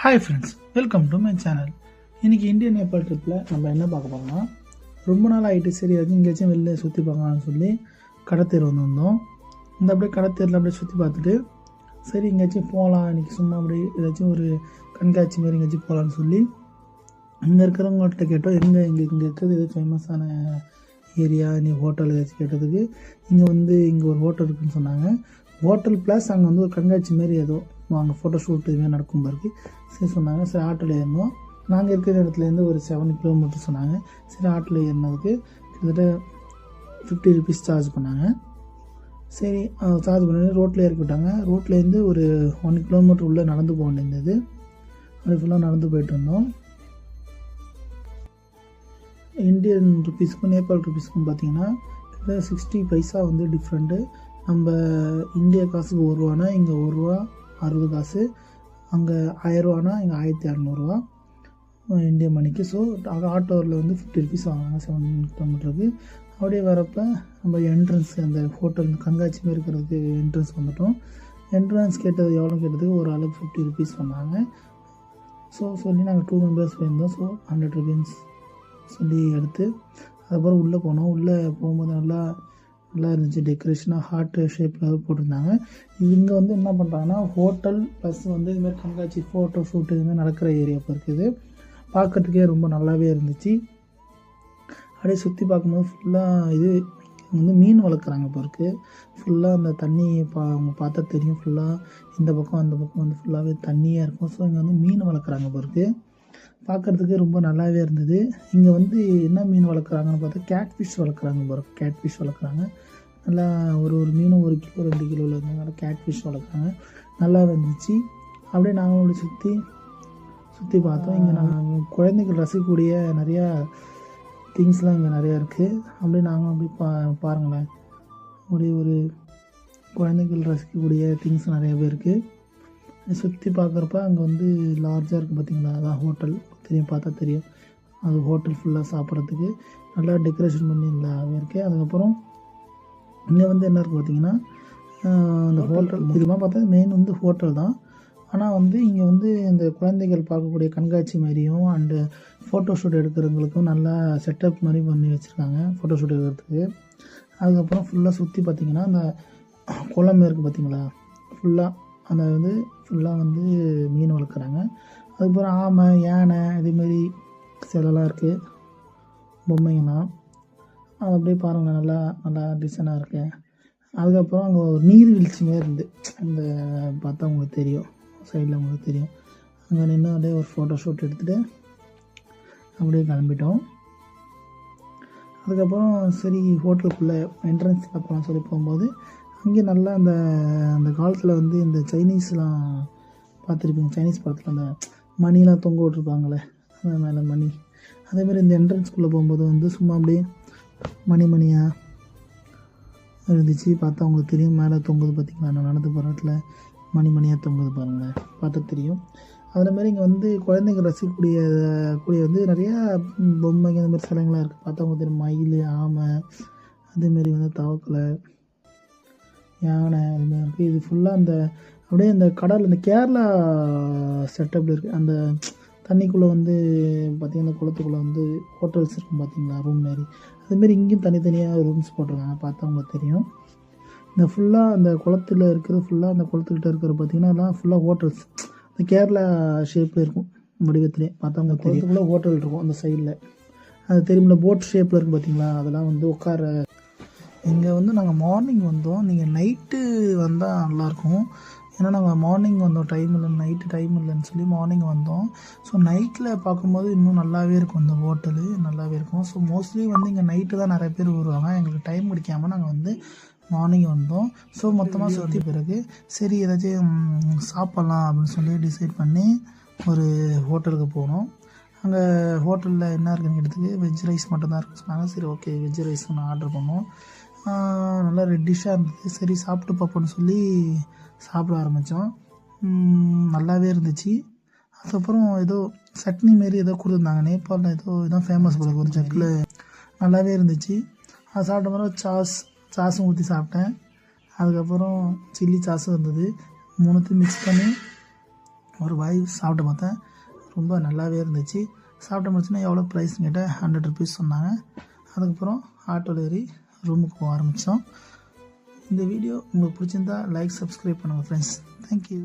Hi friends, welcome to my channel. இன்றைக்கி Indian Nepal ட்ரிப்பில் நம்ம என்ன பார்க்க போகிறோம்னா, ரொம்ப நாள் ஆகிட்டு சரி அது எங்கேயாச்சும் வெளில சுற்றி பார்க்கலாம்னு சொல்லி கடத்தேர் வந்தோம். இந்த அப்படியே கடத்தேரில் அப்படியே சுற்றி பார்த்துட்டு சரி எங்கேயாச்சும் போகலாம், இன்றைக்கி சும்மா அப்படியே ஏதாச்சும் ஒரு கண்காட்சி மாரி எங்கேயாச்சும் போகலான்னு சொல்லி இங்கே இருக்கிறவங்கள்ட்ட கேட்டோம். இங்கே இருக்கிறது எது ஃபேமஸான ஏரியா, நீ ஹோட்டல் ஏதாச்சும் கேட்டதுக்கு இங்கே ஒரு ஹோட்டல் இருக்குதுன்னு சொன்னாங்க. ஹோட்டல் ப்ளஸ் அங்கே வந்து ஒரு கண்காட்சி மாரி ஏதோ அங்கே ஃபோட்டோ ஷூட் இதுமாதிரி நடக்கும் பாருக்கு. சரி சொன்னாங்க. சரி ஆட்டோவில் ஏறினோம். நாங்கள் இருக்கிற இடத்துலேருந்து ஒரு 7 கிலோமீட்டர் சொன்னாங்க. சரி ஆட்டோவில் ஏறினதுக்கு கிட்டத்தட்ட 50 ருபீஸ் சார்ஜ் பண்ணாங்க. சரி சார்ஜ் பண்ணி ரோட்டில் இறக்கி விட்டாங்க. ரோட்லேருந்து ஒரு 1 கிலோமீட்டர் உள்ளே நடந்து போக வேண்டியிருந்தது. அது ஃபுல்லாக நடந்து போயிட்டு இருந்தோம். இந்தியன் ருபீஸ்க்கும் நேபாள் ருபீஸ்க்கும் பார்த்தீங்கன்னா கிட்டத்தட்ட 60 பைசா வந்து டிஃப்ரெண்ட்டு. நம்ம இந்திய காசுக்கு 1 ரூபானா இங்கே 1 ரூபா 60 காசு, அங்கே 1000 ரூபானா இங்கே 1600 இந்திய மணிக்கு. ஸோ ஆட்டோவில் வந்து 50 ருபீஸ் வாங்கினாங்க 7 கிலோமீட்டருக்கு. அப்படியே வரப்போ நம்ம என்ட்ரன்ஸ் அந்த ஹோட்டல் கண்காட்சி மாரி இருக்கிறதுக்கு என்ட்ரன்ஸ் வந்துட்டோம். என்ட்ரன்ஸ் கேட்டது எவ்வளோ கேட்டதுக்கு ஒரு ஆளுக்கு 50 ருபீஸ் சொன்னாங்க. ஸோ சொல்லி நாங்கள் 2 மெம்பர்ஸ் போயிருந்தோம். ஸோ 100 ருபீஸ் சொல்லி எடுத்து அதுக்கப்புறம் உள்ளே போனோம். உள்ளே போகும்போது நல்லா இருந்துச்சு. டெக்கரேஷனாக ஹார்ட் ஷேப்பில் போட்டிருந்தாங்க. இங்கே வந்து என்ன பண்ணுறாங்கன்னா ஹோட்டல் ப்ளஸ் வந்து இதுமாதிரி கண்காட்சி ஃபோட்டோ ஷூட்டு இதுமாதிரி நடக்கிற ஏரியா இப்போ இருக்குது. பார்க்கறதுக்கே ரொம்ப நல்லாவே இருந்துச்சு. அப்படியே சுற்றி பார்க்கும்போது ஃபுல்லாக இது வந்து மீன் வளர்க்குறாங்க இப்போ இருக்குது. ஃபுல்லாக அந்த தண்ணி அவங்க பார்த்தா தெரியும். ஃபுல்லாக இந்த பக்கம் அந்த பக்கம் வந்து ஃபுல்லாகவே தண்ணியாக இருக்கும். ஸோ இங்கே வந்து மீன் வளர்க்குறாங்க இப்போ இருக்குது. பார்க்குறதுக்கு ரொம்ப நல்லாவே இருந்தது. இங்கே வந்து என்ன மீன் வளர்க்குறாங்கன்னு பார்த்தா கேட்ஃபிஷ் வளர்க்குறாங்க பாரு. கேட்ஃபிஷ் வளர்க்குறாங்க. நல்லா ஒரு மீனும் 1 கிலோ 2 கிலோவில் இருந்ததுனால கேட்ஃபிஷ் வளர்க்குறாங்க. நல்லா இருந்துச்சு. அப்படியே நாங்களும் சுற்றி பார்த்தோம். இங்கே நாங்கள் குழந்தைகள் ரசிக்கக்கூடிய நிறையா திங்ஸ்லாம் இங்கே நிறையா இருக்குது. அப்படியே நாங்களும் அப்படி பாருங்களேன். ஒரு குழந்தைகள் ரசிக்கக்கூடிய திங்ஸ் நிறையாவே இருக்குது. சுற்றி பார்க்குறப்ப அங்கே வந்து லார்ஜாக இருக்குது பார்த்தீங்களா, அதான் ஹோட்டல் தெரியும், பார்த்தா தெரியும். அது ஹோட்டல் ஃபுல்லாக சாப்பிட்றதுக்கு நல்லா டெக்கரேஷன் பண்ணி நல்லாவே இருக்குது. அதுக்கப்புறம் இங்கே வந்து என்ன இருக்குது பார்த்தீங்கன்னா இந்த ஹோட்டல் இதுமாக பார்த்தா மெயின் வந்து ஹோட்டல் தான். ஆனால் வந்து இங்கே வந்து இந்த குழந்தைகள் பார்க்கக்கூடிய கண்காட்சி மாதிரியும் அண்டு ஃபோட்டோ ஷூட் எடுக்கிறவங்களுக்கும் நல்லா செட்டப் மாதிரி பண்ணி வச்சுருக்காங்க ஃபோட்டோ ஷூட் எடுக்கிறதுக்கு. அதுக்கப்புறம் ஃபுல்லாக சுற்றி பார்த்திங்கன்னா அந்த குளம் இருக்குது பார்த்தீங்களா, ஃபுல்லாக வந்து மீன் வளர்க்குறாங்க. அதுக்கப்புறம் ஆமை, யானை இதேமாரி சிலலாம் இருக்குது, பொம்மைங்கள்லாம். அது அப்படியே பாருங்கள், நல்லா டிசைனாக இருக்குது. அதுக்கப்புறம் அங்கே ஒரு நீர்வீழ்ச்சி மாரி இருந்து அந்த பார்த்தா உங்களுக்கு தெரியும், சைடில் உங்களுக்கு தெரியும். அங்கே நின்று அப்படியே ஒரு ஃபோட்டோ ஷூட் எடுத்துகிட்டு அப்படியே கிளம்பிட்டோம். அதுக்கப்புறம் சரி ஹோட்டலுக்குள்ளே என்ட்ரன்ஸில் போகலான்னு சொல்லி போகும்போது அங்கே நல்லா அந்த காலத்தில் வந்து இந்த சைனீஸ்லாம் பார்த்துருப்பீங்க. சைனீஸ் படத்தில் அந்த மணிலாம் தொங்க விட்ருப்பாங்களே, அந்த மேலே மணி. அதேமாதிரி இந்த என்ட்ரன்ஸ்குள்ளே போகும்போது வந்து சும்மா அப்படியே மணியாக இருந்துச்சு. பார்த்தா அவங்களுக்கு தெரியும். மேலே தொங்குது பார்த்திங்களா, நான் நடந்து போகிற இடத்துல மணியாக தொங்குது பாருங்களேன், பார்த்தா தெரியும். அதில் மாதிரி இங்கே வந்து குழந்தைங்க ரசிக்கக்கூடிய வந்து நிறையா பொம்மைங்க இந்த மாதிரி சிலைங்களாம் இருக்குது. பார்த்தா அவங்களுக்கு தெரியும். மயில், ஆமை, அதேமாரி வந்து தவக்கலை, யானை இதுமாதிரி இருக்குது. இது ஃபுல்லாக அப்படியே இந்த கடல் இந்த கேரளா செட்டப்பில் இருக்குது. அந்த தண்ணிக்குள்ளே வந்து பார்த்திங்கன்னா குளத்துக்குள்ளே வந்து ஹோட்டல்ஸ் இருக்கும் பார்த்தீங்களா, ரூம் மாரி. அதுமாரி இங்கேயும் தனித்தனியாக ரூம்ஸ் போட்டிருக்காங்க. பார்த்தா அவங்களுக்கு தெரியும். இந்த ஃபுல்லாக அந்த குளத்தில் இருக்கிறது ஃபுல்லாக அந்த குளத்துக்கிட்ட இருக்கிற பார்த்திங்கன்னா எல்லாம் ஃபுல்லாக ஹோட்டல்ஸ் இந்த கேரளா ஷேப்பில் இருக்கும் வடிவத்திலே. பார்த்தா அவங்களுக்கு தெரியும். ஹோட்டல் இருக்கும் அந்த சைடில், அது தெரியுமில்ல, போட் ஷேப்பில் இருக்குது பார்த்தீங்களா, அதெல்லாம் வந்து உட்கார. இங்கே வந்து நாங்கள் மார்னிங் வந்தோம். நீங்கள் நைட்டு வந்தால் நல்லாயிருக்கும். ஏன்னா நாங்கள் மார்னிங் வந்தோம், நைட்டு டைம் இல்லைன்னு சொல்லி மார்னிங் வந்தோம். ஸோ நைட்டில் பார்க்கும்போது இன்னும் நல்லாவே இருக்கும், இந்த ஹோட்டலு நல்லாவே இருக்கும். ஸோ மோஸ்ட்லி வந்து இங்கே நைட்டு தான் நிறைய பேர் வருவாங்க. எங்களுக்கு டைம் முடிக்காமல் நாங்கள் வந்து மார்னிங் வந்தோம். ஸோ மொத்தமாக சுற்றி பிறகு சரி ஏதாச்சும் சாப்பிட்லாம் அப்படின்னு சொல்லி டிசைட் பண்ணி ஒரு ஹோட்டலுக்கு போனோம். அங்கே ஹோட்டலில் என்ன இருக்குன்னு கேட்டதுக்கு வெஜ் ரைஸ் மட்டும்தான் இருக்குன்னு சொன்னாங்க. சரி ஓகே, வெஜ் ரைஸ் நான் ஆர்டர் பண்ணோம். நல்லா ரெட்டிஷாக இருந்தது. சரி சாப்பிட்டு பார்ப்போன்னு சொல்லி சாப்பிட ஆரம்பித்தோம். நல்லாவே இருந்துச்சு. அதுக்கப்புறம் ஏதோ சட்னி மாரி ஏதோ கொடுத்துருந்தாங்க. நேபாளில் ஏதோ இதான் ஃபேமஸ் போல ஒரு ஜக்கில், நல்லாவே இருந்துச்சு. அது சாப்பிட்ட மாதிரி சாஸும் ஊற்றி சாப்பிட்டேன். அதுக்கப்புறம் சில்லி சாஸும் இருந்தது. 3த்தையும் மிக்ஸ் பண்ணி ஒரு வாய் சாப்பிட்டு பார்த்தேன், ரொம்ப நல்லாவே இருந்துச்சு. சாப்பிட்டு முடிச்சுன்னா எவ்வளோ ப்ரைஸ்னு கேட்டேன். 100 ருபீஸ் சொன்னாங்க. அதுக்கப்புறம் ஆட்டோவில் ஏறி ரூமுக்கு போக ஆரம்பித்தோம். இந்த வீடியோ உங்களுக்கு பிடிச்சிருந்தா லைக், சப்ஸ்கிரைப் பண்ணுங்கள் ஃப்ரெண்ட்ஸ். தேங்க்யூ.